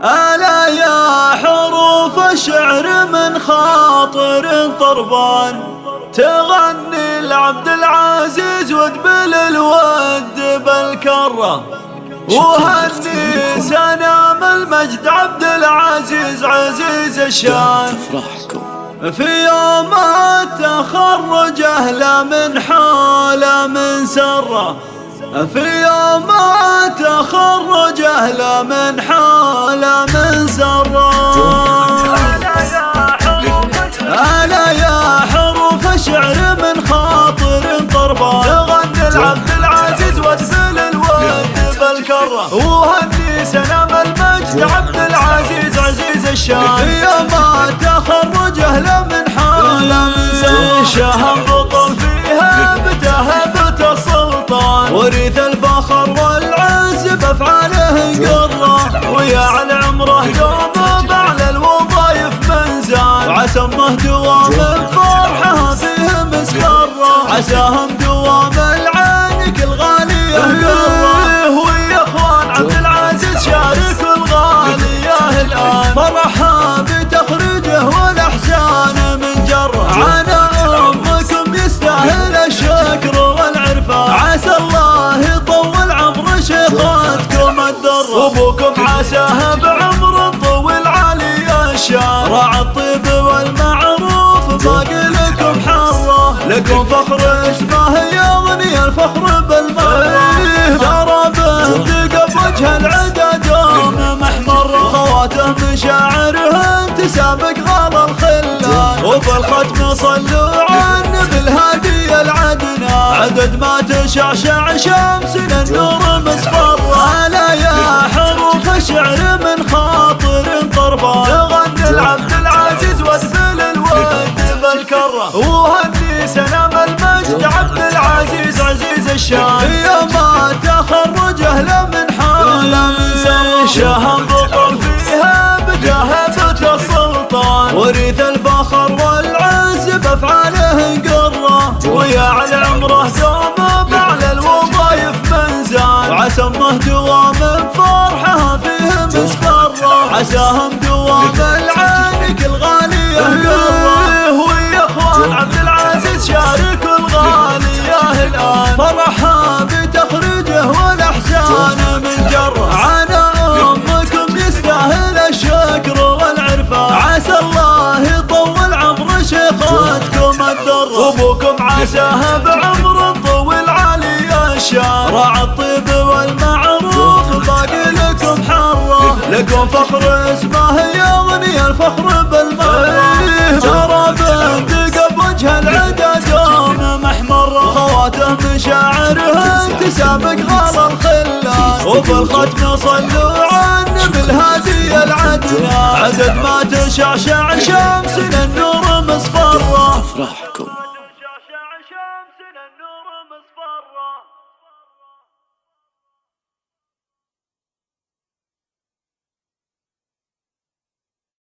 ألا يا حروف الشعر من خاطر طربان، تغني لعبد العزيز وتبل الود بالكرة، وهني سنام المجد عبد العزيز عزيز الشان. في يوم التخرج أهله من حاله من سره، في يوم التخرج أهله من حاله من سره. ألا يا حروف الشعر من خاطر طربان، تغني لعبد العزيز وتبل الود بالكرة، وهني سلام المجد عبد العزيز عزيز الشان. في يوم التخرج أهله من حاله من سره، شهم بطل فيها بتهبة السلطان، ورث الفخر والعز بأفعاله قرة، ويا على عمره دوم بعلى الوظايف منزان، عسمه دوام الفرحة فيه مسكرة، عساهم دوام العانق الغالية قرة، ويا اخوان عبد العزيز شارك الغالية الآن، فرحها بتخريجه والأحزان من جره، عنا أمكم يستاهل الشكر والعرفان، عسى الله يطول عمر شيخاتكم الدرة، وابوكم عساه بعمر طويل عالي الشان، راعى الطيب والمعروف باقي لكم حره، لكم فخر اسمه يغني الفخر بالمرة، ترى بندق بوجه العدا دوم محمر، خواته مشاعرهن تسابق غلا الخلان، وفي الختم صلوا على النبي الهادي العدنان، عدد ما تشعشع شمسنا النور مصفرة. ألا يا حروف الشعر من خاطر طربان، تغني لعبد العزيز وتبل الود بالكرة، وهني سلام المجد عبد العزيز عزيز الشان. في يوم التخرج أهله من حاله من سره، شهم بطل فيها بتهبة السلطان، ورث الفخر والعز بأفعاله قرة، ويا على عمره دوم بعلى الوظايف منزان، وعسمه دوام فرحها فيه مسكرة، عساهم دوام العانق الغالية قرة، ويا اخوان عبد العزيز شارك الغالية الآن، فرحها بتخريجه والأحزان من جره، عنا أمكم يستاهل الشكر والعرفان، عسى الله يطول عمر شيخاتكم الدرة، وابوكم عساه بعمر طويل عالي الشان، راعى الطيب والمعروف باقي لكم حره، لكم فخر اسمه يغني الفخر بالمرة، ترى بندق بوجه العدا دوم محمرة، خواته مشاعرهن تسابق غلا الخلان، وفي الختم صلوا على النبي الهادي العدنان، عدد ما تشعشع شمسنا النور مصفرة.